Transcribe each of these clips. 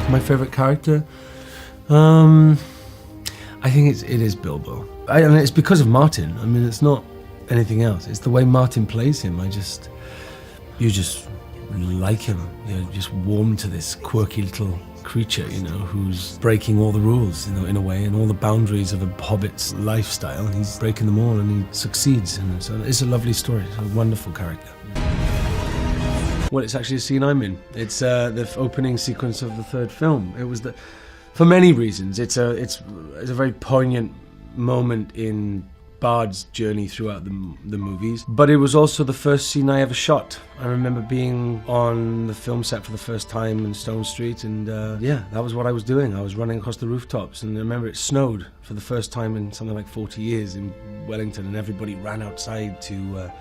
My favourite character? I think it is Bilbo. And it's because of Martin. I mean, it's not anything else. It's the way Martin plays him. You just like him. You're just warm to this quirky little creature, who's breaking all the rules, in a way, and all the boundaries of a hobbit's lifestyle. He's breaking them all, and he succeeds. And it's a lovely story. It's a wonderful character. Well, it's actually a scene I'm in. It's the opening sequence of the third film. It was for many reasons. It's a very poignant moment in Bard's journey throughout the movies, but it was also the first scene I ever shot. I remember being on the film set for the first time in Stone Street, and that was what I was doing. I was running across the rooftops, and I remember it snowed for the first time in something like 40 years in Wellington, and everybody ran outside to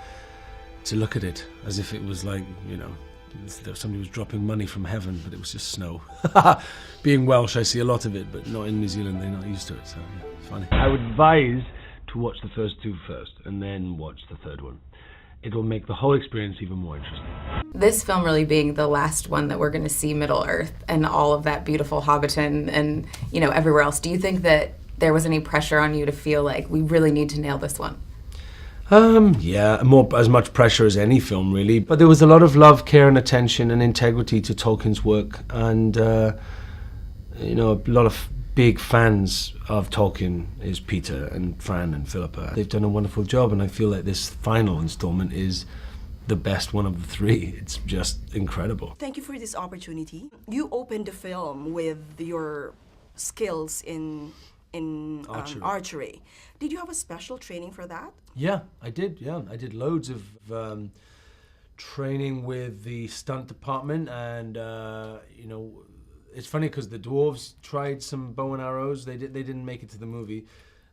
look at it as if it was like, somebody was dropping money from heaven, but it was just snow. Being Welsh, I see a lot of it, but not in New Zealand. They're not used to it, so yeah, it's funny. I would advise to watch the first two first, and then watch the third one. It'll make the whole experience even more interesting. This film really being the last one that we're going to see Middle-earth and all of that beautiful Hobbiton and, everywhere else. Do you think that there was any pressure on you to feel like we really need to nail this one? Yeah, as much pressure as any film, really. But there was a lot of love, care, and attention and integrity to Tolkien's work, and a lot of big fans of Tolkien is Peter and Fran and Philippa. They've done a wonderful job, and I feel like this final installment is the best one of the three. It's just incredible. Thank you for this opportunity. You opened the film with your skills in archery. Did you have a special training for that? Yeah, I did. Yeah, I did loads of training with the stunt department, and it's funny because the dwarves tried some bow and arrows. They didn't make it to the movie.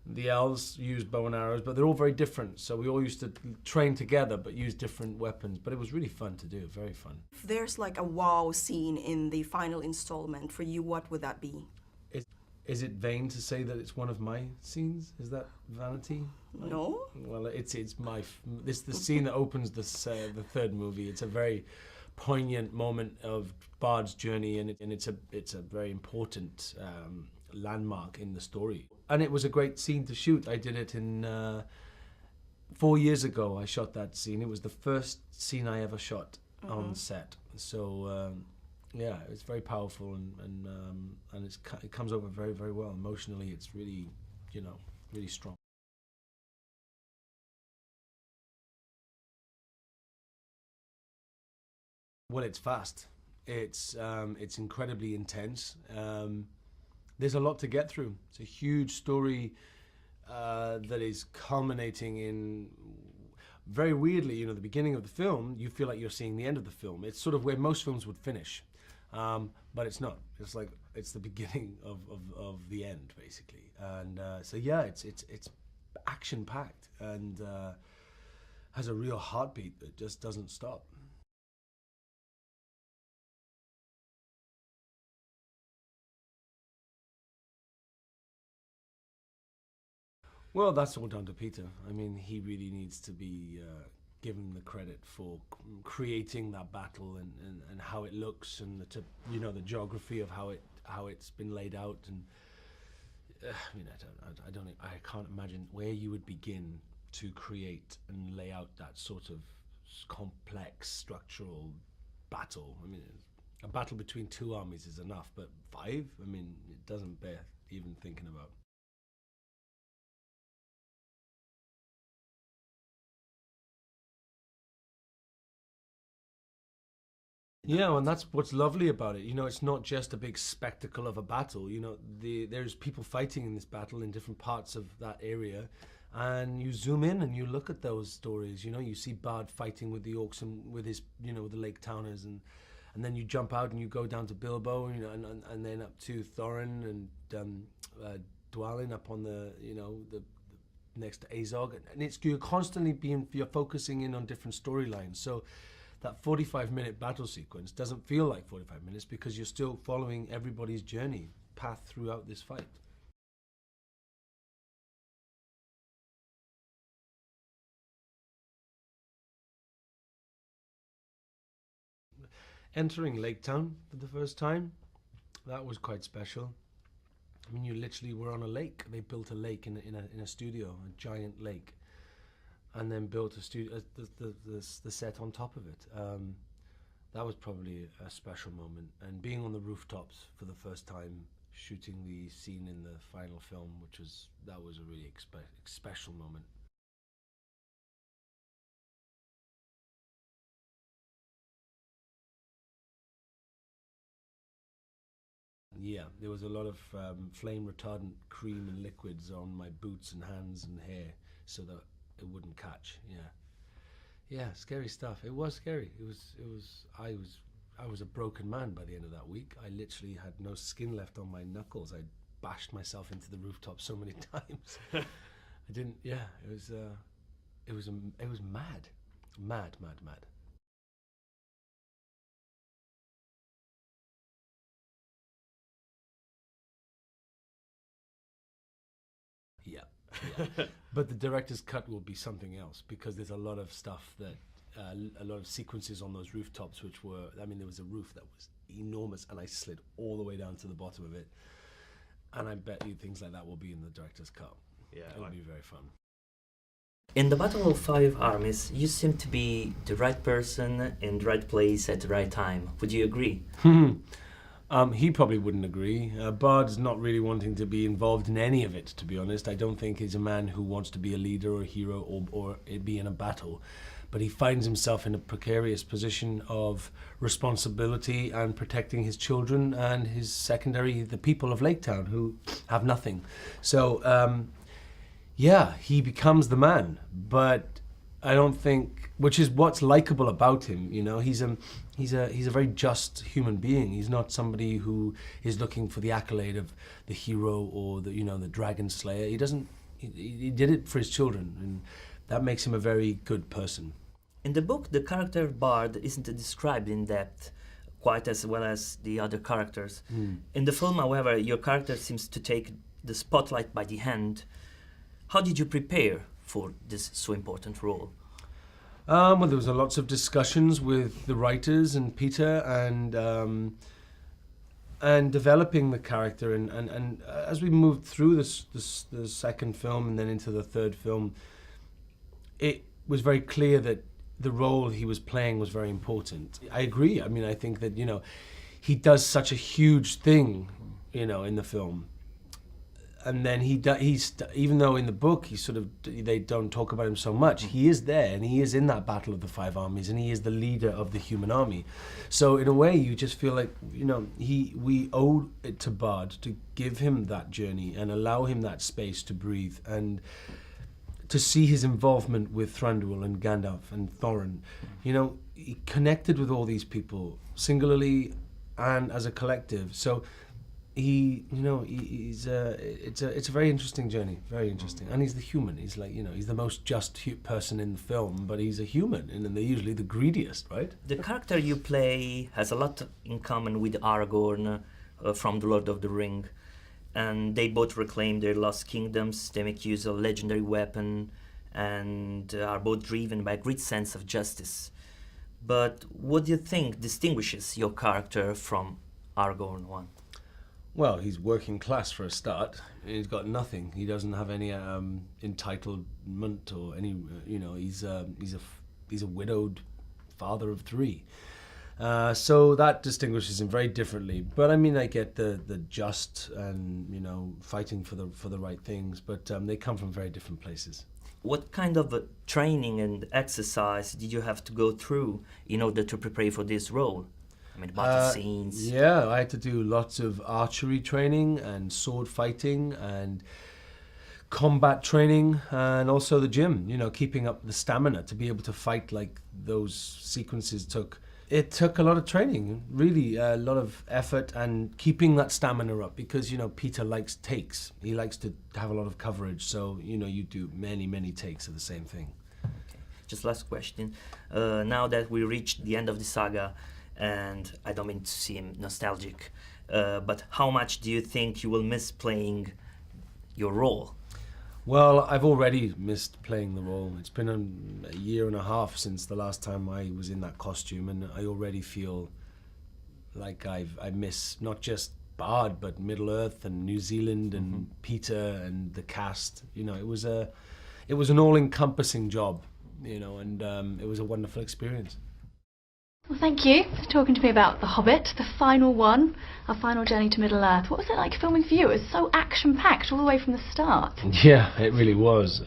The elves used bow and arrows, but they're all very different. So we all used to train together, but use different weapons. But it was really fun to do. Very fun. If there's like a wow scene in the final installment for you, what would that be? Is it vain to say that it's one of my scenes? Is that vanity? No. Well, it's the scene that opens the third movie. It's a very poignant moment of Bard's journey, and it's a very important landmark in the story. And it was a great scene to shoot. I did it in 4 years ago. I shot that scene. It was the first scene I ever shot on set. So. Yeah, it's very powerful, and it comes over very, very well. Emotionally, it's really, really strong. Well, it's fast. It's incredibly intense. There's a lot to get through. It's a huge story that is culminating in. Very weirdly, the beginning of the film, you feel like you're seeing the end of the film. It's sort of where most films would finish. But it's not. It's like it's the beginning of the end, basically. And so yeah, it's action packed and has a real heartbeat that just doesn't stop. Well, that's all down to Peter. I mean, he really needs to be given the credit for creating that battle and how it looks, and the geography of how it's been laid out. And I can't imagine where you would begin to create and lay out that sort of complex structural battle. I mean, a battle between two armies is enough, but 5? I mean, it doesn't bear even thinking about. Yeah, and that's what's lovely about it. It's not just a big spectacle of a battle. There's people fighting in this battle in different parts of that area, and you zoom in and you look at those stories. You see Bard fighting with the orcs and with his, with the Lake Towners, and then you jump out and you go down to Bilbo, and then up to Thorin and Dwalin up on the next to Azog, and you're constantly you're focusing in on different storylines. So that 45-minute battle sequence doesn't feel like 45 minutes because you're still following everybody's journey path throughout this fight. Entering Lake Town for the first time, That was quite special. I mean, you literally were on a lake. They built a lake in a studio, a giant lake, and then built a studio, the set on top of it. That was probably a special moment. And being on the rooftops for the first time, shooting the scene in the final film, that was a really special moment. Yeah, there was a lot of flame retardant cream and liquids on my boots and hands and hair so that it wouldn't catch. Yeah, scary stuff. It was scary. I was a broken man by the end of that week. I literally had no skin left on my knuckles. I bashed myself into the rooftop so many times. I didn't. Yeah, it was mad, mad. Yeah. But the director's cut will be something else, because there's a lot of stuff that, a lot of sequences on those rooftops which were, I mean, there was a roof that was enormous and I slid all the way down to the bottom of it. And I bet you things like that will be in the director's cut. Yeah, it'll be very fun. In the Battle of Five Armies, you seem to be the right person in the right place at the right time. Would you agree? He probably wouldn't agree. Bard's not really wanting to be involved in any of it, to be honest. I don't think he's a man who wants to be a leader or a hero or be in a battle. But he finds himself in a precarious position of responsibility and protecting his children and his secondary, the people of Lake Town, who have nothing. So, yeah, he becomes the man. But I don't think, which is what's likable about him, you know. He's a very just human being. He's not somebody who is looking for the accolade of the hero or the dragon slayer. He doesn't. He did it for his children, and that makes him a very good person. In the book, the character Bard isn't described in depth quite as well as the other characters. In the film, however, your character seems to take the spotlight by the hand. How did you prepare for this so important role? Well, there was lots of discussions with the writers and Peter, and developing the character, and as we moved through the second film and then into the third film, it was very clear that the role he was playing was very important. I agree. I mean, I think that he does such a huge thing, in the film. And then he's even though in the book they don't talk about him so much, he is there and he is in that battle of the Five Armies and he is the leader of the human army. So in a way, you just feel like we owe it to Bard to give him that journey and allow him that space to breathe and to see his involvement with Thranduil and Gandalf and Thorin. He connected with all these people singularly and as a collective. So. It's a very interesting journey, very interesting. And he's the human. He's like, he's the most just person in the film, but he's a human, and they're usually the greediest, right? The character you play has a lot in common with Aragorn from The Lord of the Ring, and they both reclaim their lost kingdoms. They make use of a legendary weapon, and are both driven by a great sense of justice. But what do you think distinguishes your character from Aragorn one? Well, he's working class for a start. He's got nothing. He doesn't have any entitlement or any. He's a widowed father of three. So that distinguishes him very differently. But I mean, I get the just and fighting for the right things. But they come from very different places. What kind of training and exercise did you have to go through in order to prepare for this role? I mean, battle scenes. Yeah, I had to do lots of archery training and sword fighting and combat training, and also the gym, keeping up the stamina to be able to fight like those sequences took. It took a lot of training, really a lot of effort, and keeping that stamina up because, Peter likes takes. He likes to have a lot of coverage, so, you do many, many takes of the same thing. Okay. Just last question. Now that we reached the end of the saga, and I don't mean to seem nostalgic, but how much do you think you will miss playing your role? Well, I've already missed playing the role. It's been a year and a half since the last time I was in that costume, and I already feel like I miss not just Bard, but Middle Earth and New Zealand and Peter and the cast. You know, it was an all-encompassing job, you know, and it was a wonderful experience. Well, thank you for talking to me about The Hobbit, the final one, our final journey to Middle Earth. What was it like filming for you? It was so action-packed all the way from the start. Yeah, it really was.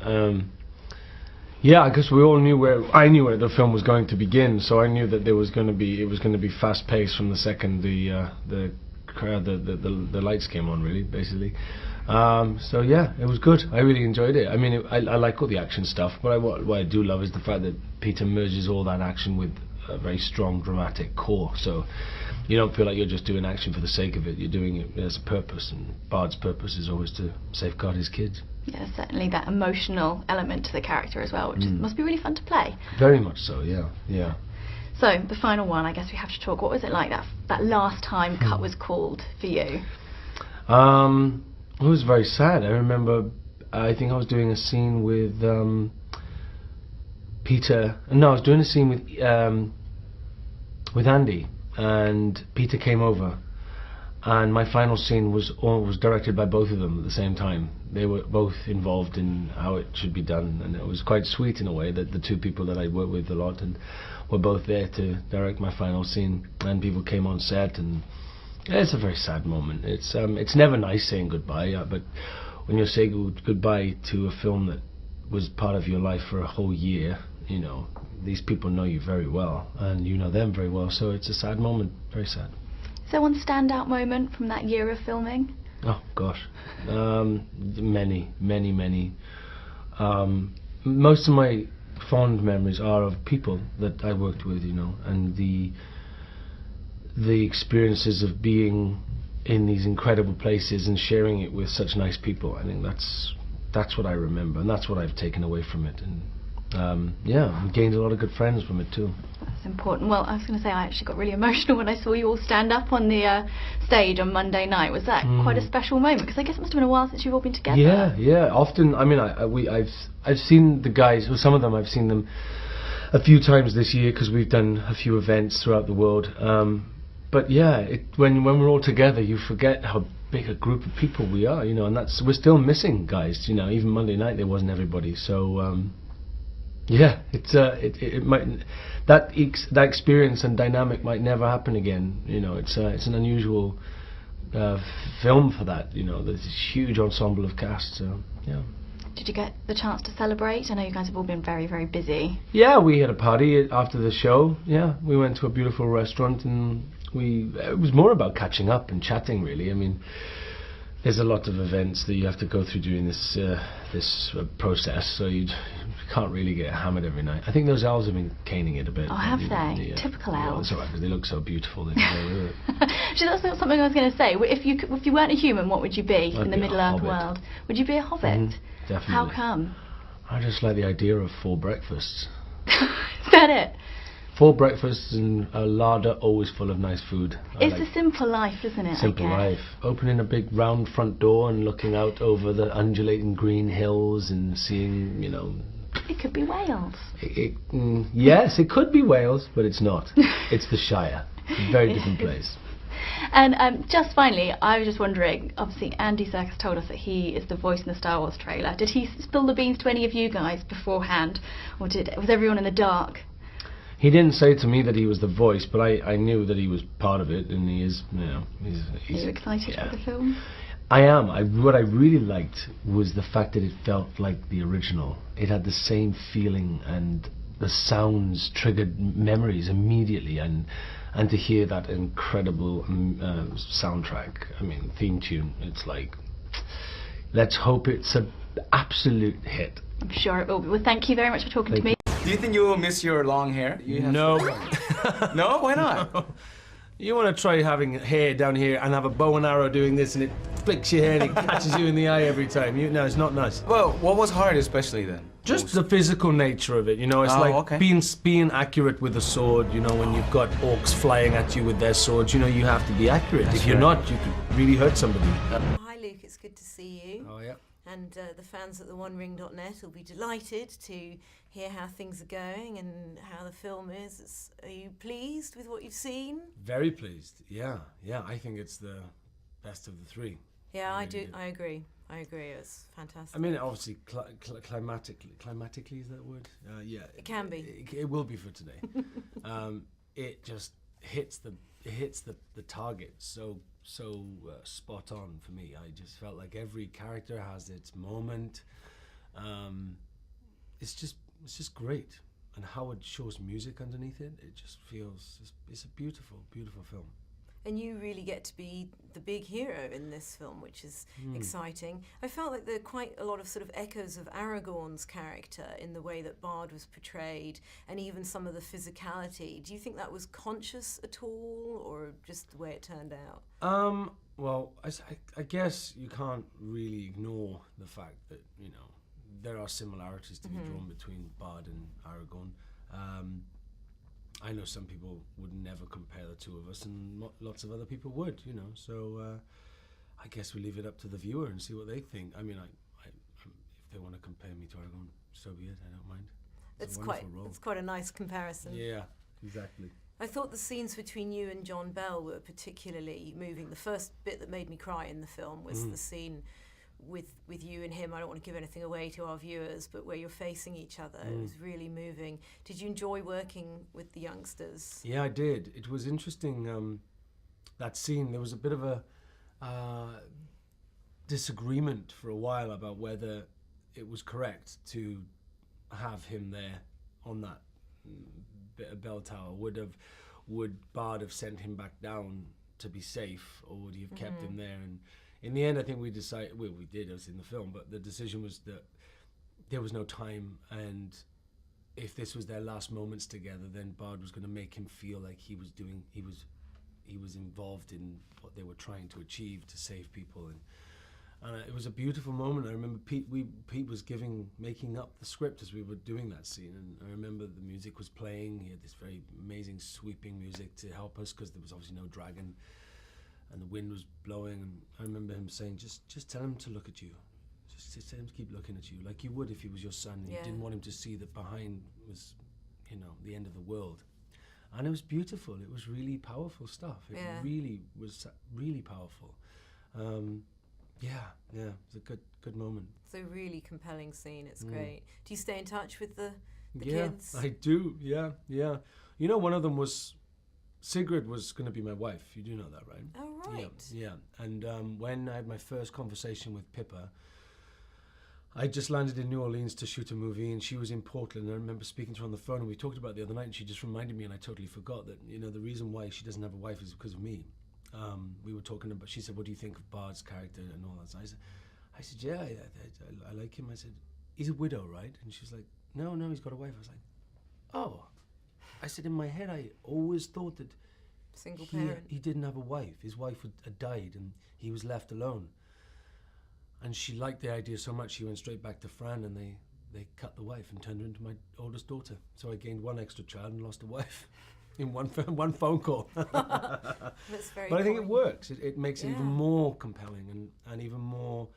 Yeah, I guess we all knew I knew where the film was going to begin, so I knew that it was going to be fast-paced from the second the lights came on, really, basically. So yeah, it was good. I really enjoyed it. I mean, I like all the action stuff, but what I do love is the fact that Peter merges all that action with a very strong dramatic core, so you don't feel like you're just doing action for the sake of it. You're doing it as a purpose, and Bard's purpose is always to safeguard his kids. Yeah, certainly that emotional element to the character as well, which must be really fun to play. Very much so, yeah. So, the final one, I guess we have to talk. What was it like that last time cut was called for you? It was very sad. I remember, I think I was doing a scene with Peter. No, I was doing a scene with Andy, and Peter came over, and my final scene was directed by both of them at the same time. They were both involved in how it should be done, and it was quite sweet in a way that the two people that I work with a lot and were both there to direct my final scene, and people came on set, and it's a very sad moment. It's never nice saying goodbye, but when you say goodbye to a film that was part of your life for a whole year, you know, these people know you very well, and you know them very well, so it's a sad moment, very sad. Is there one standout moment from that year of filming? Oh gosh, many. Most of my fond memories are of people that I worked with, you know, and the experiences of being in these incredible places and sharing it with such nice people. I think that's what I remember, and that's what I've taken away from it. And yeah, I gained a lot of good friends from it too. That's important. Well, I was going to say, I actually got really emotional when I saw you all stand up on the stage on Monday night. Was that quite a special moment? Because I guess it must have been a while since you've all been together. Yeah. Often, I mean, I've seen the guys, or some of them, I've seen them a few times this year because we've done a few events throughout the world. But yeah, when we're all together, you forget how big a group of people we are, you know, and we're still missing guys, you know. Even Monday night there wasn't everybody, so yeah, it might, that experience and dynamic might never happen again, you know. It's an unusual film for that, you know. There's this huge ensemble of cast, so yeah. Did you get the chance to celebrate? I know you guys have all been very, very busy. Yeah, we had a party after the show. Yeah, we went to a beautiful restaurant, and it was more about catching up and chatting, really. I mean, there's a lot of events that you have to go through during this process, so you can't really get hammered every night. I think those elves have been caning it a bit. Oh, have they? Typical elves. That's all right, because they look so beautiful. Actually, that's not something I was going to say. If you weren't a human, what would you be in the Middle-earth world? Would you be a hobbit? Definitely. How come? I just like the idea of 4 breakfasts. Is that it? 4 breakfasts and a larder always full of nice food. It's a simple life, isn't it? Simple life. Opening a big round front door and looking out over the undulating green hills and seeing, you know... It could be Wales. Yes, it could be Wales, but it's not. It's the Shire. A very different place. And just finally, I was just wondering, obviously Andy Serkis told us that he is the voice in the Star Wars trailer. Did he spill the beans to any of you guys beforehand, or was everyone in the dark? He didn't say to me that he was the voice, but I knew that he was part of it, and he is, you know... Are you excited for the film? I am. What I really liked was the fact that it felt like the original. It had the same feeling, and the sounds triggered memories immediately, and to hear that incredible soundtrack, I mean, theme tune, it's like, let's hope it's an absolute hit. I'm sure it will be. Well, thank you very much for talking to me. Do you think you will miss your long hair? No. No? Why not? No. You want to try having hair down here and have a bow and arrow doing this, and it flicks your hair and it catches you in the eye every time. No, it's not nice. Well, what was hard especially then? Just the physical nature of it, you know. It's being accurate with a sword, you know. When you've got orcs flying at you with their swords, you know, you have to be accurate. If you're not, you could really hurt somebody. Hi Luke, it's good to see you. Oh yeah. And the fans at theonering.net will be delighted to hear how things are going and how the film is. Are you pleased with what you've seen? Very pleased. Yeah. I think it's the best of the three. Yeah, I do. did. I agree. It was fantastic. I mean, obviously, climatically is that a word? Yeah, It can be. It will be for today. It just hits the target so spot on for me. I just felt like every character has its moment. It's just great, and Howard shows music underneath it. It just feels it's a beautiful film. And you really get to be the big hero in this film, which is exciting. I felt like there are quite a lot of sort of echoes of Aragorn's character in the way that Bard was portrayed, and even some of the physicality. Do you think that was conscious at all, or just the way it turned out? Well, I guess you can't really ignore the fact that, you know, there are similarities to be drawn between Bard and Aragorn. I know some people would never compare the two of us, and lots of other people would, you know. So I guess we leave it up to the viewer and see what they think. I mean, if they want to compare me to Aragorn, so be it. I don't mind. It's quite a nice comparison. Yeah, exactly. I thought the scenes between you and John Bell were particularly moving. The first bit that made me cry in the film was the scene with you and him. I don't want to give anything away to our viewers, but where you're facing each other. It was really moving. Did you enjoy working with the youngsters? Yeah, I did. It was interesting, that scene. There was a bit of a disagreement for a while about whether it was correct to have him there on that bit of bell tower. Would Bard have sent him back down to be safe, or would he have kept him there? And in the end, I think we decided, well, we did, it was in the film, but the decision was that there was no time, and if this was their last moments together, then Bard was going to make him feel like he was involved in what they were trying to achieve to save people. And it was a beautiful moment. I remember Pete was making up the script as we were doing that scene, and I remember the music was playing. He had this very amazing sweeping music to help us, because there was obviously no dragon, and the wind was blowing. And I remember him saying, just tell him to look at you. Just tell him to keep looking at you, like you would if he was your son. And you didn't want him to see that behind was, you know, the end of the world. And it was beautiful. It was really powerful stuff. It really was really powerful. Yeah, it was a good moment. It's a really compelling scene. It's great. Do you stay in touch with the Yeah, kids? I do. Yeah. You know, one of them was, Sigrid was going to be my wife. You do know that, right? Oh, right. Yeah. And when I had my first conversation with Pippa, I just landed in New Orleans to shoot a movie, and she was in Portland. And I remember speaking to her on the phone, and we talked about it the other night, and she just reminded me, and I totally forgot that, you know, the reason why she doesn't have a wife is because of me. We were talking about, she said, what do you think of Bard's character and all that? So I said, yeah, I like him. I said, he's a widow, right? And she was like, no, he's got a wife. I was like, oh. I said, in my head, I always thought that Single parent. he didn't have a wife. His wife had died, and he was left alone. And she liked the idea so much, she went straight back to Fran, and they cut the wife and turned her into my oldest daughter. So I gained one extra child and lost a wife in one phone call. That's very But I think it cool. works. It makes it even more compelling and even more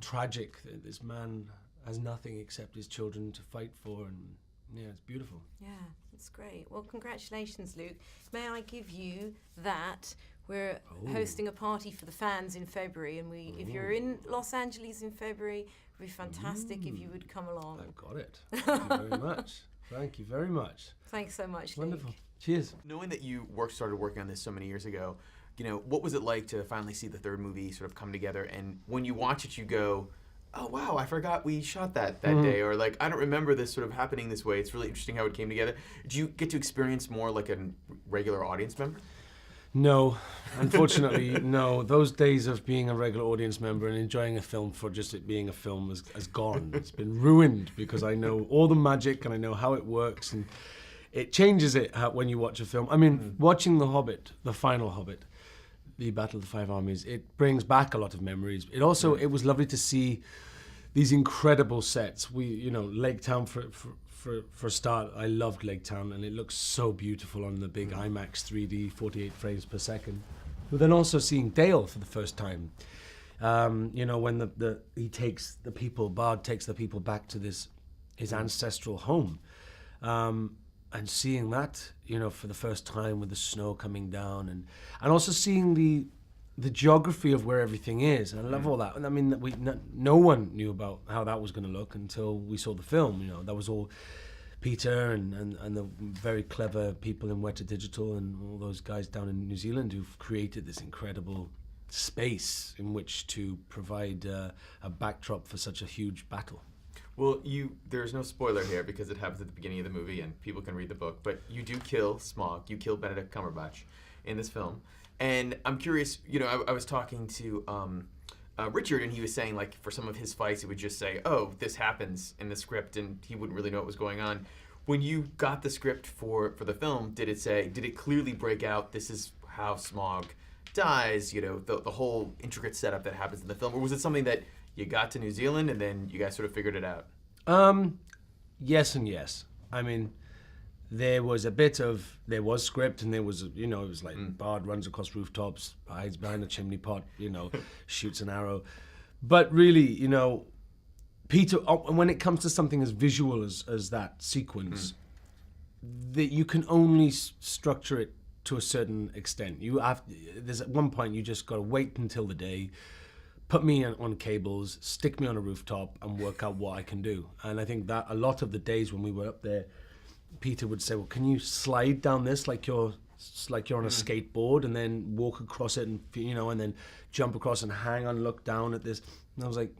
tragic that this man has nothing except his children to fight for. And yeah, it's beautiful. Yeah, it's great. Well, congratulations, Luke. May I give you that? We're hosting a party for the fans in February, and if you're in Los Angeles in February, it'd be fantastic if you would come along. I've got it. Thank you very much. Thank you very much. Thanks so much, Wonderful. Luke. Cheers. Knowing that you started working on this so many years ago, you know, what was it like to finally see the third movie sort of come together? And when you watch it, you go, oh, wow, I forgot we shot that day. Or like, I don't remember this sort of happening this way. It's really interesting how it came together. Did you get to experience more like a regular audience member? No, unfortunately, no. Those days of being a regular audience member and enjoying a film for just it being a film has gone. It's been ruined because I know all the magic and I know how it works, and it changes it when you watch a film. I mean, watching The Hobbit, the final Hobbit, the Battle of the Five Armies, it brings back a lot of memories. It also, it was lovely to see these incredible sets. Lake Town for a start, I loved Lake Town, and it looks so beautiful on the big IMAX 3D, 48 frames per second. But then also seeing Dale for the first time, when he takes the people, Bard takes the people back to his ancestral home, and seeing that, for the first time with the snow coming down, and also seeing the geography of where everything is, and I love all that. And I mean, no one knew about how that was going to look until we saw the film. You know, that was all Peter and the very clever people in Weta Digital and all those guys down in New Zealand who've created this incredible space in which to provide a backdrop for such a huge battle. Well, there's no spoiler here because it happens at the beginning of the movie and people can read the book, but you do kill Smaug, you kill Benedict Cumberbatch in this film. And I'm curious, you know, I was talking to Richard, and he was saying, like, for some of his fights, he would just say, oh, this happens in the script, and he wouldn't really know what was going on. When you got the script for the film, did it clearly break out, this is how Smaug dies, you know, the whole intricate setup that happens in the film? Or was it something that you got to New Zealand and then you guys sort of figured it out? Yes and yes. I mean, there was script, and there was, you know, it was like Bard runs across rooftops, hides behind a chimney pot, you know, shoots an arrow. But really, you know, Peter, when it comes to something as visual as that sequence, that you can only structure it to a certain extent. There's at one point you just got to wait until the day, put me on cables, stick me on a rooftop, and work out what I can do. And I think that a lot of the days when we were up there, Peter would say, well, can you slide down this like you're on a skateboard, and then walk across it, and, you know, and then jump across and hang on, look down at this. And I was like,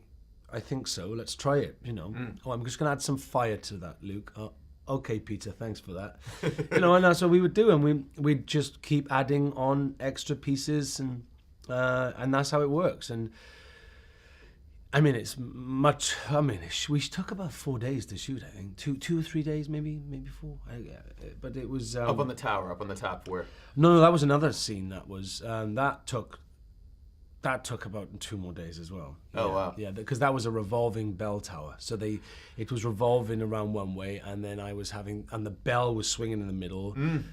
I think so, let's try it, you know. Oh, I'm just gonna add some fire to that, Luke. Oh, okay, Peter, thanks for that. You know, and that's what we would do, and we'd just keep adding on extra pieces, and that's how it works. And I mean, we took about 4 days to shoot, I think. Two or 3 days, maybe 4. But it was... up on the tower, up on the top, where? No, that was another scene that was... that took about 2 more days as well. Oh, yeah, wow. Yeah, because that was a revolving bell tower. So it was revolving around one way, and then and the bell was swinging in the middle, and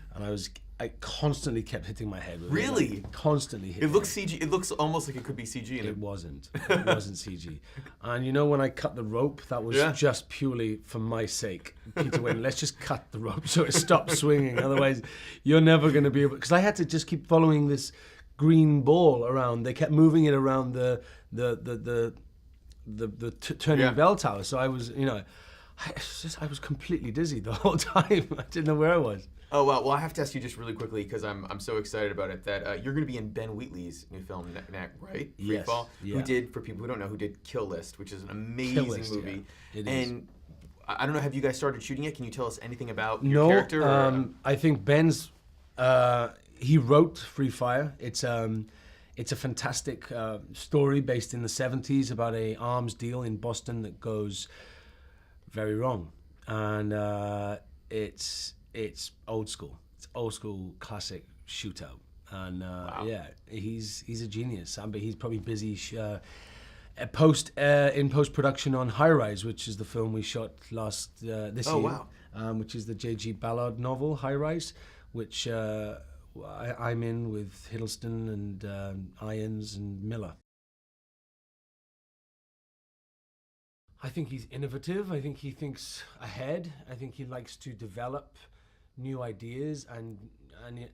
I constantly kept hitting my head with really? it. Like, constantly hitting. It looks CG. It looks almost like it could be CG. It wasn't. It wasn't CG. And you know, when I cut the rope, that was just purely for my sake. Peter went, let's just cut the rope so it stops swinging. Otherwise, you're never going to be able... Because I had to just keep following this green ball around. They kept moving it around the turning bell tower. So I was, you know, I was completely dizzy the whole time. I didn't know where I was. Oh, wow. Well, I have to ask you just really quickly, because I'm so excited about it, that you're going to be in Ben Wheatley's new film, right? Yes. Freefall, Yeah. who did, for people who don't know, who did Kill List, which is an amazing movie. Yeah. It is. And I don't know, have you guys started shooting it? Can you tell us anything about your character? No, I think Ben's... he wrote Free Fire. It's a fantastic story based in the 70s about a arms deal in Boston that goes very wrong. And it's old school. It's old school classic shootout. And yeah, he's a genius. But he's probably busy in post-production on High Rise, which is the film we shot this year. Wow. Which is the J.G. Ballard novel, High Rise, which I'm in with Hiddleston and Irons and Miller. I think he's innovative. I think he thinks ahead. I think he likes to develop new ideas, and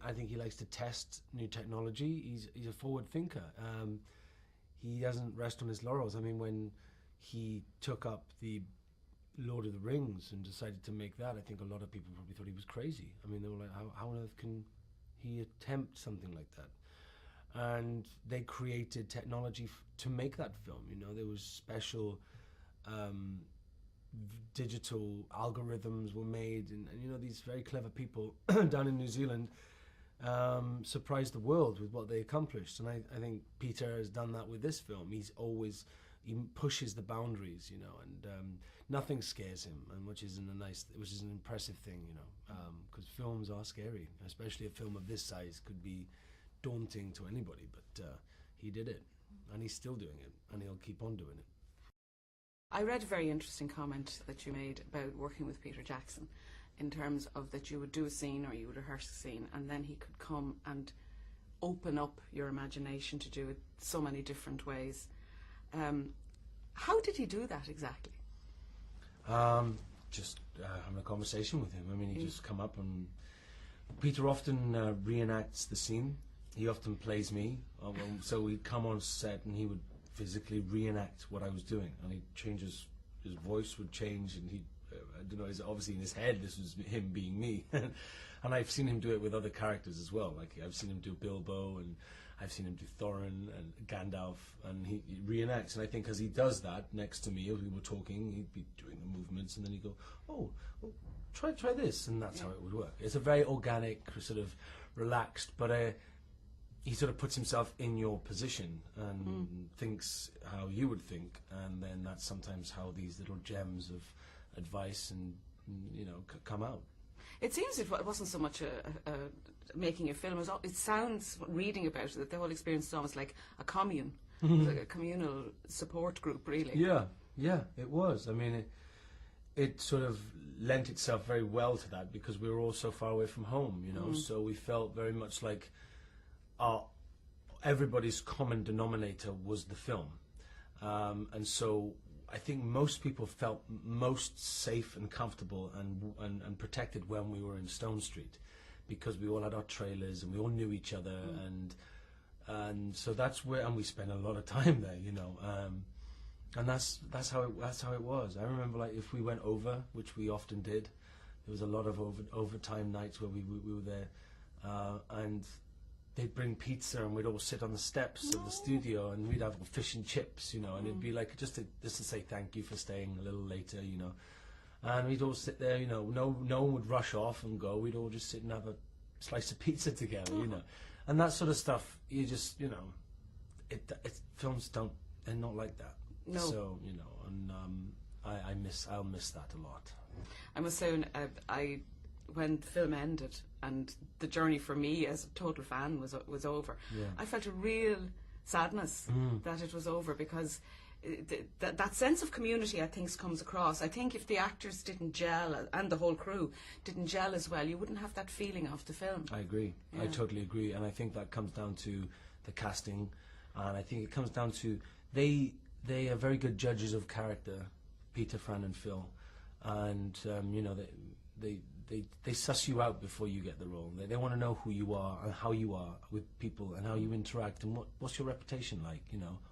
I think he likes to test new technology. He's a forward thinker. He doesn't rest on his laurels. I mean, when he took up the Lord of the Rings and decided to make that, I think a lot of people probably thought he was crazy. I mean, they were like, how on earth can he attempt something like that? And they created technology to make that film. You know, there was special digital algorithms were made, and you know, these very clever people down in New Zealand surprised the world with what they accomplished. And I think Peter has done that with this film. He pushes the boundaries, you know, and nothing scares him, and which is an impressive thing, you know, because films are scary, especially a film of this size could be daunting to anybody. But he did it, and he's still doing it, and he'll keep on doing it. I read a very interesting comment that you made about working with Peter Jackson, in terms of that you would do a scene or you would rehearse a scene, and then he could come and open up your imagination to do it so many different ways. How did he do that exactly? Just having a conversation with him. I mean, he just come up, and Peter often reenacts the scene. he often plays me. So we'd come on set and he would physically reenact what I was doing, and he'd change his voice would change, and he'd I don't know, obviously in his head this was him being me. And I've seen him do it with other characters as well. Like I've seen him do Bilbo, and I've seen him do Thorin and Gandalf, and he reenacts. And I think as he does that next to me, as we were talking, he'd be doing the movements, and then he'd go, oh, try this, and that's how it would work. It's a very organic, sort of relaxed, but he sort of puts himself in your position and thinks how you would think, and then that's sometimes how these little gems of advice and come out. It seems it wasn't so much making a film. It sounds, reading about it, that the whole experience is almost like a commune, like a communal support group, really. Yeah, it was. I mean, it sort of lent itself very well to that because we were all so far away from home, so we felt very much like everybody's common denominator was the film. And so I think most people felt most safe and comfortable and protected when we were in Stone Street, because we all had our trailers and we all knew each other, and so that's where, and we spent a lot of time there, and that's how it was. I remember, like, if we went over, which we often did, there was a lot of overtime nights where we were there, and they'd bring pizza and we'd all sit on the steps of the studio and we'd have fish and chips, and it'd be like just to say thank you for staying a little later, and we'd all sit there, no one would rush off and go. We'd all just sit and have a slice of pizza together, and that sort of stuff. You just, films they're not like that. No. So and I'll miss that a lot. I must say, when the film ended and the journey for me as a total fan was over, I felt a real sadness that it was over, because that sense of community, I think, comes across. I think if the actors didn't gel and the whole crew didn't gel as well, you wouldn't have that feeling of the film. I agree. I totally agree, and I think that comes down to the casting, and I think it comes down to they are very good judges of character, Peter, Fran, and Phil, and they suss you out before you get the role. They want to know who you are and how you are with people and how you interact and what's your reputation like,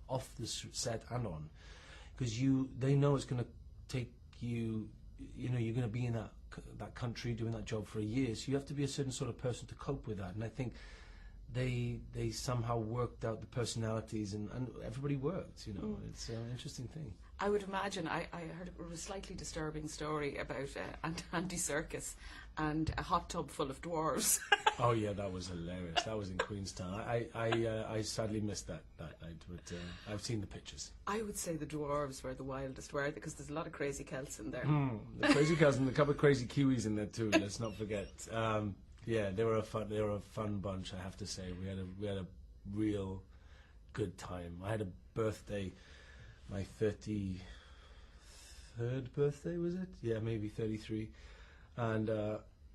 off the set and on, because they know it's going to take you. You're going to be in that country doing that job for a year, so you have to be a certain sort of person to cope with that. And I think they somehow worked out the personalities, and everybody worked. It's an interesting thing. I would imagine, I heard a slightly disturbing story about Andy Serkis and a hot tub full of dwarves. Oh yeah, that was hilarious. That was in Queenstown. I sadly missed that night, but I've seen the pictures. I would say the dwarves were the wildest, were they? Because there's a lot of crazy Celts in there. The crazy Celts and a couple of crazy Kiwis in there too. Let's not forget. Yeah, they were a fun bunch, I have to say. We had a real good time. I had a birthday. My 33rd birthday, was it? Yeah, maybe 33. And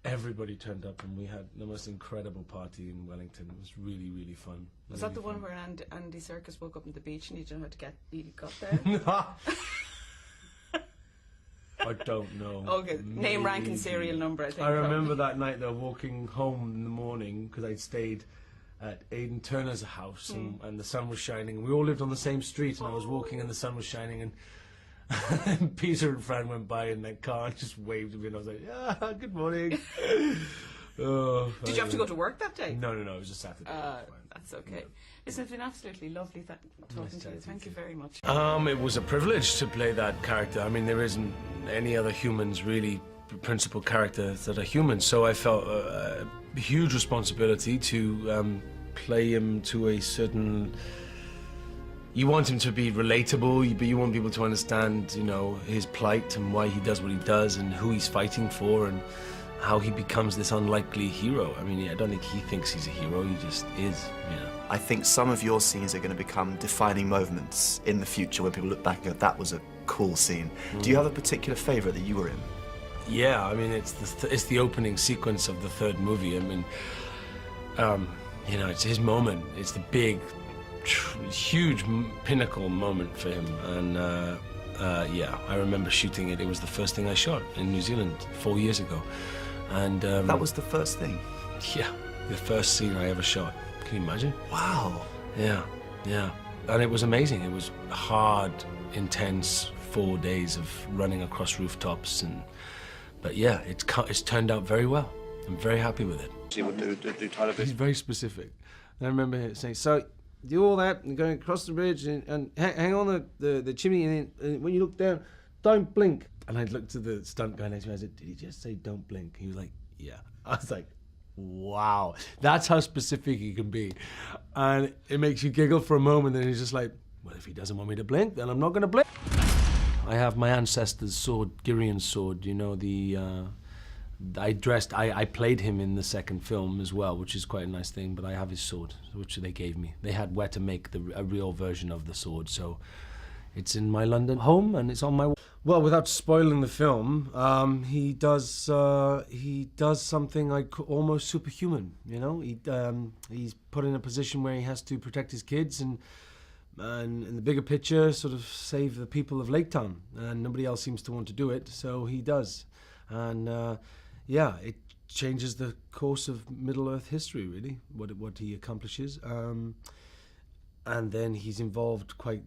everybody turned up, and we had the most incredible party in Wellington. It was really, really fun. Was really that the fun. one where Andy Serkis woke up on the beach and you didn't know how he got there? I don't know. Okay, name, rank, and serial number, I think. I remember that night, though, walking home in the morning, because I'd stayed at Aidan Turner's house, and the sun was shining. We all lived on the same street, and I was walking and the sun was shining, and Peter and Fran went by in their car and just waved at me, and I was like, yeah, good morning. Did you have to go to work that day? No, it was a Saturday. That's okay. Listen, it's been absolutely lovely talking to you. Thank you very much. It was a privilege to play that character. I mean, there isn't any other humans, really, principal characters that are human, so I felt a huge responsibility to play him to a certain... You want him to be relatable, but you want people to understand, his plight and why he does what he does and who he's fighting for and how he becomes this unlikely hero. I mean, I don't think he thinks he's a hero, he just is, I think some of your scenes are going to become defining moments in the future when people look back and go, that was a cool scene. Do you have a particular favourite that you were in? Yeah, I mean, it's the opening sequence of the third movie. I mean, it's his moment. It's the big, huge pinnacle moment for him. And I remember shooting it. It was the first thing I shot in New Zealand 4 years ago. And that was the first thing? Yeah, the first scene I ever shot. Can you imagine? Wow. Yeah, yeah. And it was amazing. It was hard, intense 4 days of running across rooftops, but yeah, it's turned out very well. I'm very happy with it. He's very specific. And I remember him saying, so do all that and going across the bridge and hang on the chimney, and when you look down, don't blink. And I looked to the stunt guy next to me, I said, did he just say don't blink? He was like, yeah. I was like, wow, that's how specific he can be. And it makes you giggle for a moment, and he's just like, well, if he doesn't want me to blink, then I'm not going to blink. I have my ancestor's sword, Girion's sword, you know, I played him in the second film as well, which is quite a nice thing, but I have his sword, which they gave me. They had where to make a real version of the sword, so it's in my London home and it's on my wall. Well, without spoiling the film, he does something like almost superhuman, you know? He's put in a position where he has to protect his kids and in the bigger picture, sort of save the people of Lake Town, and nobody else seems to want to do it, so he does. And yeah, it changes the course of Middle-earth history, really, what he accomplishes. And then he's involved quite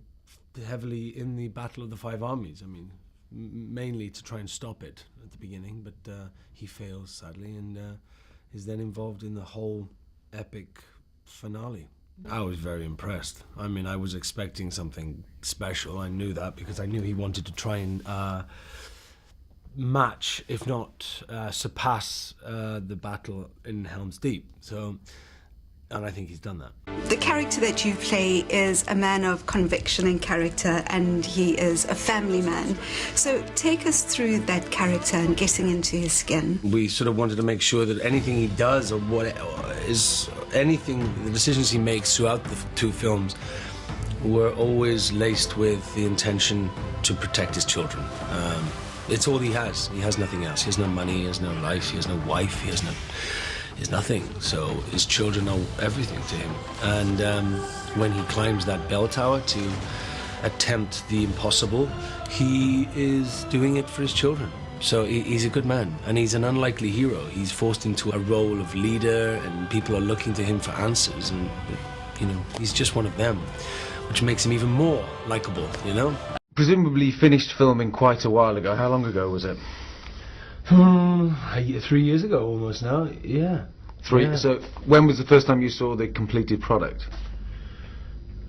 heavily in the Battle of the Five Armies. I mean, mainly to try and stop it at the beginning, but he fails, sadly, and is then involved in the whole epic finale. I was very impressed. I mean, I was expecting something special. I knew that because I knew he wanted to try and match, if not surpass, the battle in Helm's Deep. And I think he's done that. The character that you play is a man of conviction and character, and he is a family man. So take us through that character and getting into his skin. We sort of wanted to make sure that anything he does or the decisions he makes throughout the two films were always laced with the intention to protect his children. It's all he has. He has nothing else. He has no money, he has no life, he has no wife, he has nothing. So his children are everything to him. And when he climbs that bell tower to attempt the impossible, he is doing it for his children. So he's a good man, and he's an unlikely hero. He's forced into a role of leader, and people are looking to him for answers, and you know, he's just one of them, which makes him even more likable, you know? Presumably finished filming quite a while ago. How long ago was it? 3 years ago almost now, yeah. Yeah. So when was the first time you saw the completed product?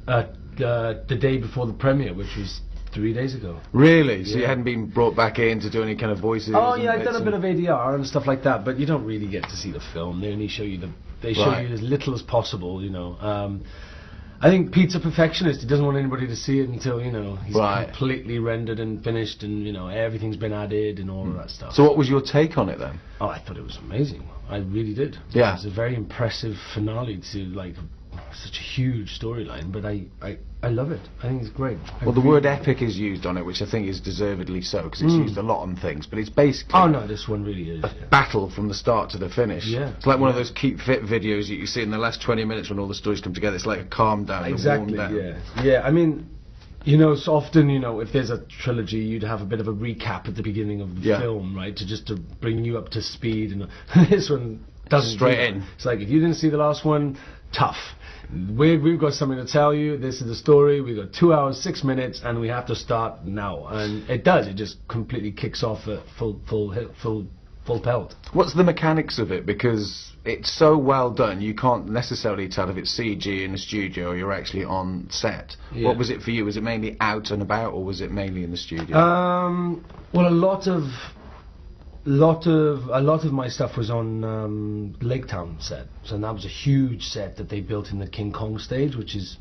The day before the premiere, which was 3 days ago. Really? So Yeah. you hadn't been brought back in to do any kind of voices? Oh yeah, I've done a bit of ADR and stuff like that, but you don't really get to see the film. They only show you they show you as little as possible, you know. I think Pete's a perfectionist. He doesn't want anybody to see it until, you know, he's completely rendered and finished, and, you know, everything's been added and all of that stuff. So what was your take on it then? Oh, I thought it was amazing. I really did. Yeah. It was a very impressive finale to, like, such a huge storyline, but I love it. I think it's great. Well, the word epic is used on it, which I think is deservedly so, because it's used a lot on things, but it's basically... Oh no, this one really is. A battle from the start to the finish. Yeah. It's like one of those keep fit videos that you see in the last 20 minutes when all the stories come together. It's like a calm down, Exactly, a warm down. yeah. Yeah, I mean, you know, it's often, you know, if there's a trilogy, you'd have a bit of a recap at the beginning of the film, right, to bring you up to speed, and this one doesn't Straight in. It's like, if you didn't see the last one, tough. We've got something to tell you. This is the story. We've got 2 hours, 6 minutes, and we have to start now. And it does. It just completely kicks off at full pelt. What's the mechanics of it? Because it's so well done, you can't necessarily tell if it's CG in a studio or you're actually on set. Yeah. What was it for you? Was it mainly out and about, or was it mainly in the studio? Well, a lot of my stuff was on Lake Town set, so that was a huge set that they built in the King Kong stage, which is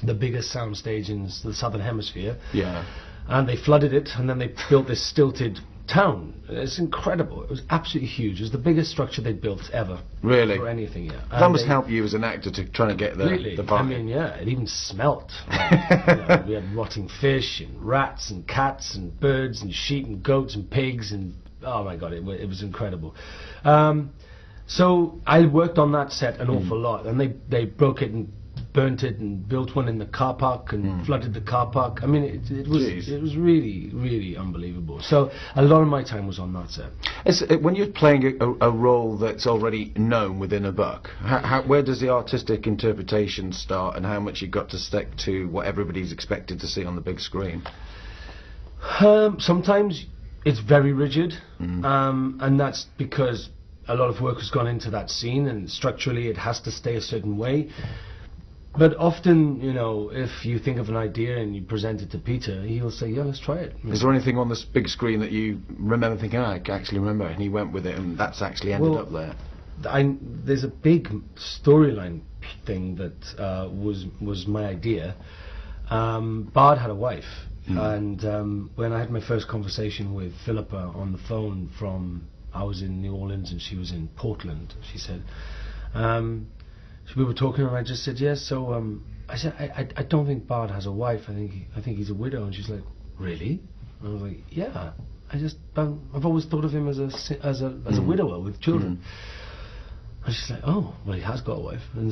the biggest sound stage in the southern hemisphere. Yeah. And they flooded it, and then they built this stilted town. It's incredible. It was absolutely huge. It was the biggest structure they'd built ever. Really? For anything, yeah. That must help you as an actor to try to get the vibe. I mean, yeah, it even smelt. Like, you know, we had rotting fish and rats and cats and birds and sheep and goats and pigs and oh my god, it was incredible. So I worked on that set an awful lot, and they broke it and burnt it and built one in the car park and flooded the car park. I mean, it was really, really unbelievable. So a lot of my time was on that set. When you're playing a role that's already known within a book, where does the artistic interpretation start, and how much you've got to stick to what everybody's expected to see on the big screen? Sometimes it's very rigid, and that's because a lot of work has gone into that scene, and structurally it has to stay a certain way. But often, you know, if you think of an idea and you present it to Peter, he'll say, yeah, let's try it. Is there anything on this big screen that you remember thinking, I actually remember, and he went with it, and that's actually ended up there? There's a big storyline thing that was my idea. Bard had a wife, and when I had my first conversation with Philippa on the phone I was in New Orleans and she was in Portland, she said, we were talking and I just said, yes, so I said, I don't think Bard has a wife, I think he's a widow. And she's like, really? And I was like, yeah, I've always thought of him as a widower with children. And she's like, oh, well, he has got a wife. And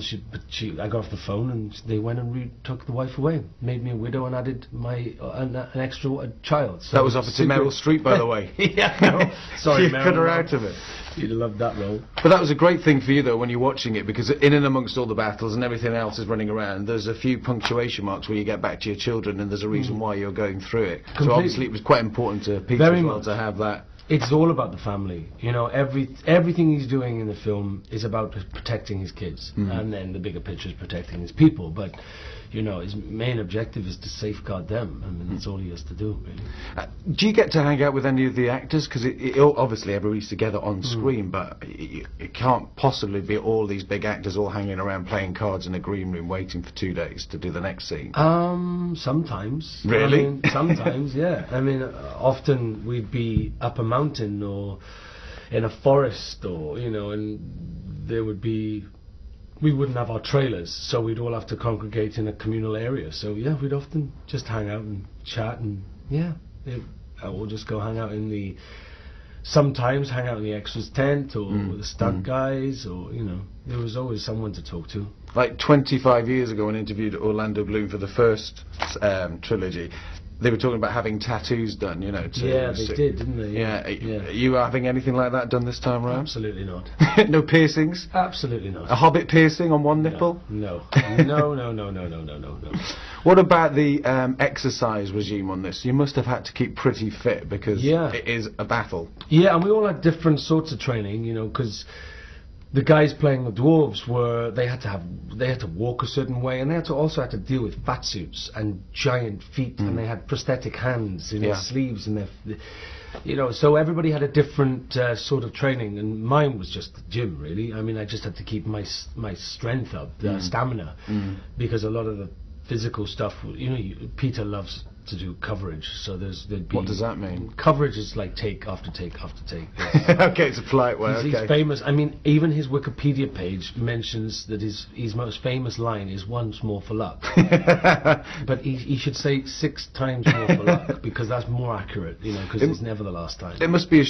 I got off the phone and they went and took the wife away, made me a widow, and added an extra child. So that was offered to Meryl Streep, by the way. Yeah, no, sorry, you Meryl. cut her out of it. You'd have loved that role. But that was a great thing for you, though, when you're watching it, because in and amongst all the battles and everything else is running around, there's a few punctuation marks where you get back to your children, and there's a reason why you're going through it. Completely. So obviously it was quite important to Peter as well to have that. It's all about the family, you know. Everything he's doing in the film is about protecting his kids, and then the bigger picture is protecting his people. But, you know, his main objective is to safeguard them. I mean, that's all he has to do, really. Do you get to hang out with any of the actors? Because obviously everybody's together on screen, but it can't possibly be all these big actors all hanging around playing cards in a green room waiting for 2 days to do the next scene. Sometimes. Really? I mean, sometimes, yeah. I mean, often we'd be up a mountain or in a forest, or, you know, and we wouldn't have our trailers, so we'd all have to congregate in a communal area. So yeah, we'd often just hang out and chat, and yeah, we'll just go hang out sometimes hang out in the extras tent, or with the stunt guys, or, you know, there was always someone to talk to. Like 25 years ago, when I interviewed Orlando Bloom for the first trilogy, they were talking about having tattoos done, you know. Yeah, they did, didn't they? Yeah. Are you having anything like that done this time around? Absolutely not. No piercings? Absolutely not. A Hobbit piercing on one nipple? No. No. What about the exercise regime on this? You must have had to keep pretty fit, because it is a battle. Yeah, and we all had different sorts of training, you know, because the guys playing the dwarves they had to walk a certain way, and they also had to deal with fat suits and giant feet, and they had prosthetic hands in their sleeves and you know, so everybody had a different sort of training, and mine was just the gym, really. I mean, I just had to keep my strength up, stamina, because a lot of the physical stuff, you know, Peter loves to do coverage, so there'd be... What does that mean? Coverage is like take after take after take. Okay, it's a polite way. He's famous. I mean, even his Wikipedia page mentions that his most famous line is "once more for luck," but he should say 6 times more for luck, because that's more accurate, you know, because it's never the last time. It must be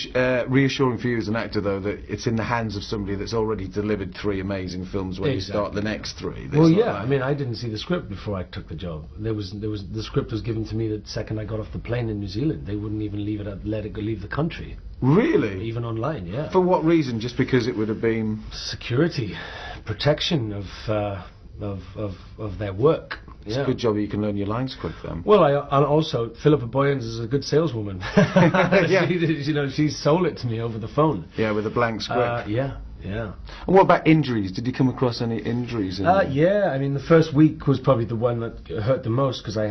reassuring for you as an actor, though, that it's in the hands of somebody that's already delivered 3 amazing films when you start the next 3. Well, yeah, I mean, I didn't see the script before I took the job. The script was given to me the second I got off the plane in New Zealand. They wouldn't even leave the country. Really? Even online, yeah. For what reason? Just because it would have been security, protection of their work. It's a good job you can learn your lines quick then. Well, and also Philippa Boyens is a good saleswoman. You know, she sold it to me over the phone. Yeah, with a blank script. Yeah. And what about injuries? Did you come across any injuries? Yeah, I mean, the first week was probably the one that hurt the most, because I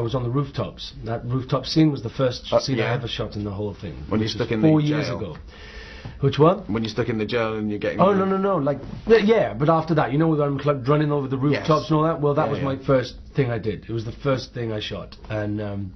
was on the rooftops. That rooftop scene was the first scene I ever shot in the whole thing. When you're stuck in the 4 years ago. Which one? When you're stuck in the jail and you're getting... Oh, no, like, yeah, but after that, you know, when I'm running over the rooftops and all that, well, that was my first thing I did. It was the first thing I shot, and...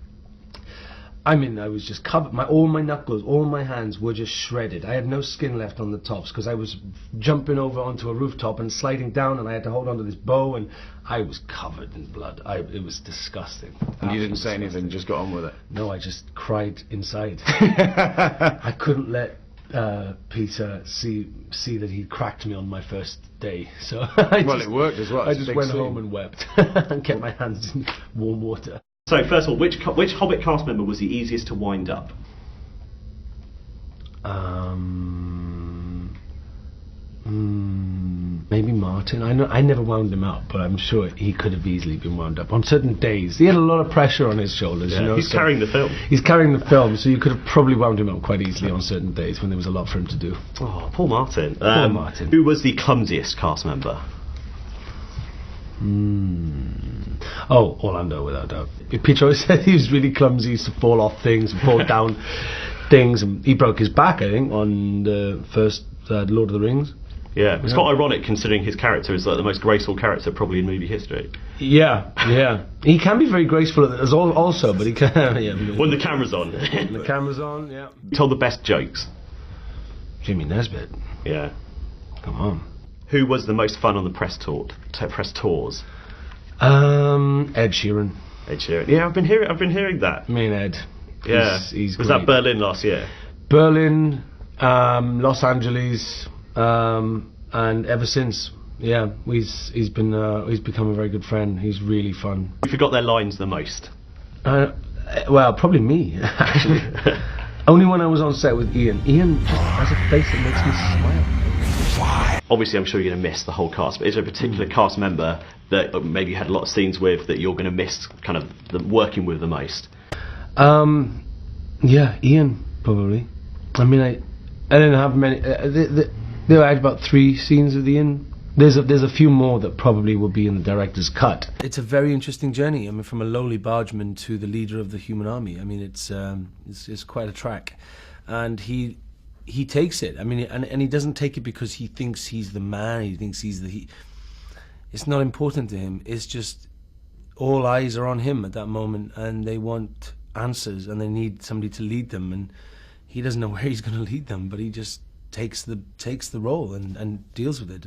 I mean, I was just covered. All my knuckles, all my hands were just shredded. I had no skin left on the tops, because I was jumping over onto a rooftop and sliding down, and I had to hold onto this bow, and I was covered in blood. It was disgusting. And you didn't say anything, just got on with it? No, I just cried inside. I couldn't let Peter see that he cracked me on my first day. So it worked as well. I It's a just big went scene. home and wept and kept my hands in warm water. So first of all, which Hobbit cast member was the easiest to wind up? Maybe Martin. I never wound him up, but I'm sure he could have easily been wound up on certain days. He had a lot of pressure on his shoulders. Yeah, you know, he's carrying the film. He's carrying the film, so you could have probably wound him up quite easily on certain days when there was a lot for him to do. Oh, Paul Martin. Poor Martin. Who was the clumsiest cast member? Oh, Orlando, without doubt. Peter always said he was really clumsy, he used to fall off things and fall down things, and he broke his back, I think, on the first Lord of the Rings. Yeah, it's quite ironic considering his character is like the most graceful character probably in movie history. Yeah. He can be very graceful as also, but he can. When the camera's on. When the camera's on, yeah. Tell the best jokes. Jimmy Nesbitt. Yeah. Come on. Who was the most fun on the press tours? Ed Sheeran. Ed Sheeran. Yeah, I've been hearing that. Me and Ed. Yeah. He's was great. that Berlin last year? Berlin, Los Angeles, and ever since, yeah, he's become a very good friend. He's really fun. Who forgot their lines the most? Well, probably me, actually. Only when I was on set with Ian. Ian just has a face that makes me smile. Obviously, I'm sure you're going to miss the whole cast, but is there a particular cast member that maybe you had a lot of scenes with that you're going to miss kind of working with the most? Yeah, Ian, probably. I mean, I didn't have many. There I had about 3 scenes with Ian. There's a few more that probably will be in the director's cut. It's a very interesting journey. I mean, from a lowly bargeman to the leader of the human army. I mean, it's quite a track, and he takes it. I mean, and he doesn't take it because he thinks he's the man. He thinks he's the. It's not important to him. It's just all eyes are on him at that moment, and they want answers, and they need somebody to lead them, and he doesn't know where he's going to lead them, but he just takes the role and deals with it.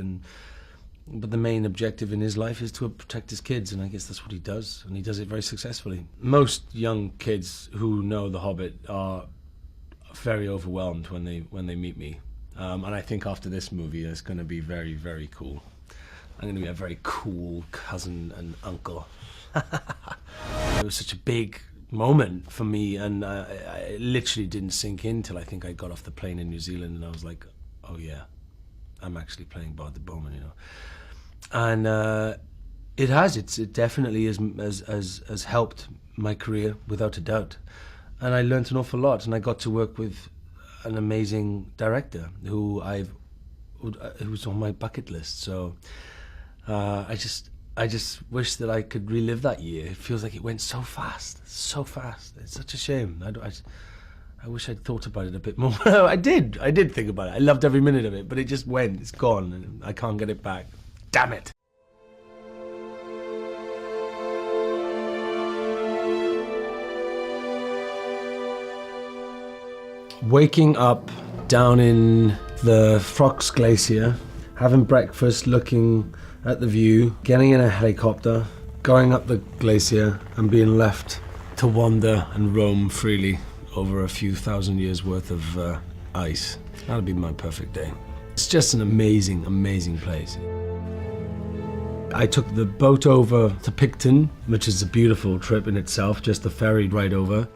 But the main objective in his life is to protect his kids, and I guess that's what he does, and he does it very successfully. Most young kids who know The Hobbit are very overwhelmed when they meet me, and I think after this movie it's going to be very, very cool. I'm going to be a very cool cousin and uncle. It was such a big moment for me, and I literally didn't sink in till I think I got off the plane in New Zealand, and I was like, oh yeah, I'm actually playing Bard the Bowman, you know. And it definitely has helped my career without a doubt, and I learnt an awful lot, and I got to work with an amazing director who was on my bucket list. So I just wish that I could relive that year. It feels like it went so fast. It's such a shame. I wish I'd thought about it a bit more. I did think about it. I loved every minute of it, but it just went. It's gone, and I can't get it back. Damn it. Waking up down in the Fox Glacier, having breakfast, looking at the view, getting in a helicopter, going up the glacier, and being left to wander and roam freely over a few thousand years worth of ice. That'll be my perfect day. It's just an amazing, amazing place. I took the boat over to Picton, which is a beautiful trip in itself, just the ferry ride over.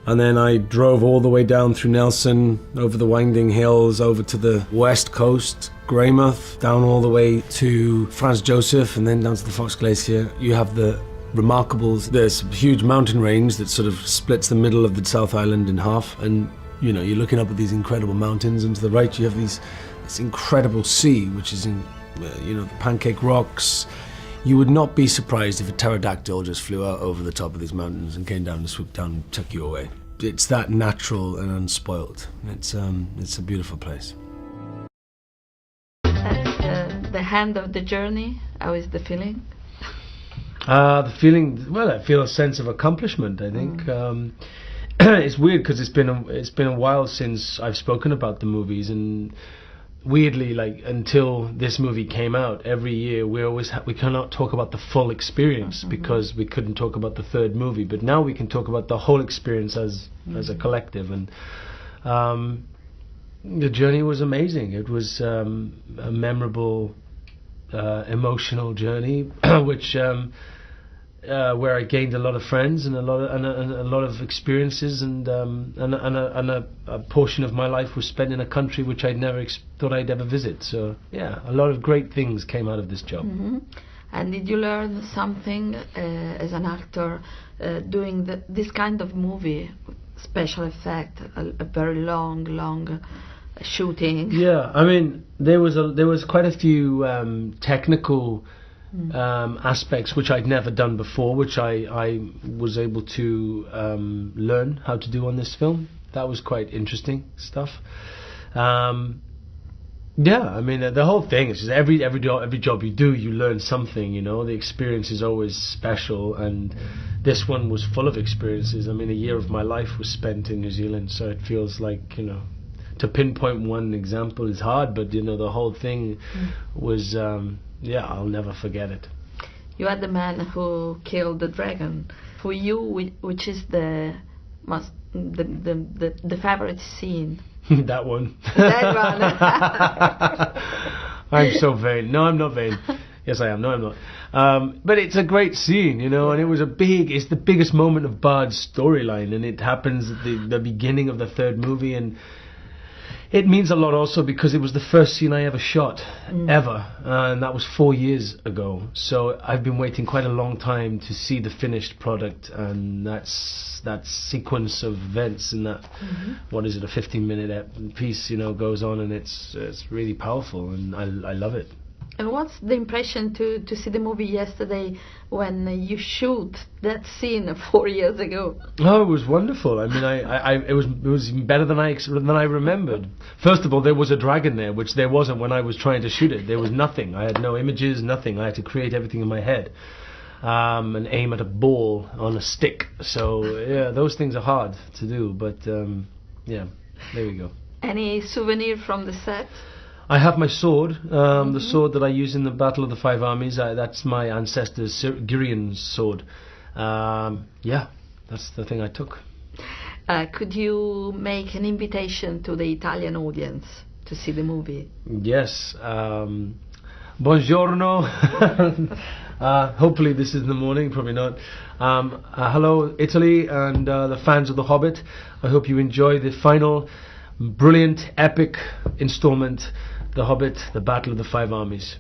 And then I drove all the way down through Nelson, over the winding hills, over to the west coast, Greymouth, down all the way to Franz Josef, and then down to the Fox Glacier. You have the remarkables. There's a huge mountain range that sort of splits the middle of the South Island in half, and you know, you're looking up at these incredible mountains, and to the right you have this incredible sea, which is in, you know, the Pancake Rocks. You would not be surprised if a pterodactyl just flew out over the top of these mountains and came down and swooped down and took you away. It's that natural and unspoilt. It's a beautiful place. The hand of the journey. How is the feeling? The feeling, well, I feel a sense of accomplishment, I think. It's weird because it's been a while since I've spoken about the movies, and weirdly, like, until this movie came out, every year we cannot talk about the full experience because we couldn't talk about the third movie, but now we can talk about the whole experience as a collective. And The journey was amazing. It was a memorable, emotional journey, which where I gained a lot of friends and a lot of experiences, and a portion of my life was spent in a country which I'd never thought I'd ever visit. So yeah, a lot of great things came out of this job. Mm-hmm. And did you learn something as an actor doing this kind of movie, special effect, a very long shooting? Yeah, I mean there was quite a few technical aspects which I'd never done before, which I was able to learn how to do on this film. That was quite interesting stuff. Yeah, I mean the whole thing is just every job you do, you learn something. You know, the experience is always special, and this one was full of experiences. I mean, a year of my life was spent in New Zealand, so it feels like, you know, to pinpoint one example is hard, but you know, the whole thing was. Yeah, I'll never forget it. You are the man who killed the dragon. For you, which is the favorite scene? That one. That one. I'm so vain. No, I'm not vain. Yes, I am. No, I'm not. But it's a great scene, you know, and it's the biggest moment of Bard's storyline, and it happens at the beginning of the third movie, and it means a lot also because it was the first scene I ever shot, ever, and that was 4 years ago. So I've been waiting quite a long time to see the finished product, and that sequence of events and that, what is it, a 15-minute piece, you know, goes on, and it's really powerful, and I love it. And what's the impression to see the movie yesterday when you shoot that scene 4 years ago? Oh, it was wonderful. I mean, it was even better than I remembered. First of all, there was a dragon there, which there wasn't when I was trying to shoot it. There was nothing. I had no images, nothing. I had to create everything in my head, and aim at a ball on a stick. So yeah, those things are hard to do. But yeah, there we go. Any souvenir from the set? I have my sword, the sword that I used in the Battle of the Five Armies. That's my ancestor's Girian sword. Yeah, that's the thing I took. Could you make an invitation to the Italian audience to see the movie? Yes. Buongiorno. Hopefully this is in the morning, probably not. Hello, Italy, and the fans of The Hobbit. I hope you enjoy the final brilliant, epic installment, The Hobbit, The Battle of the Five Armies.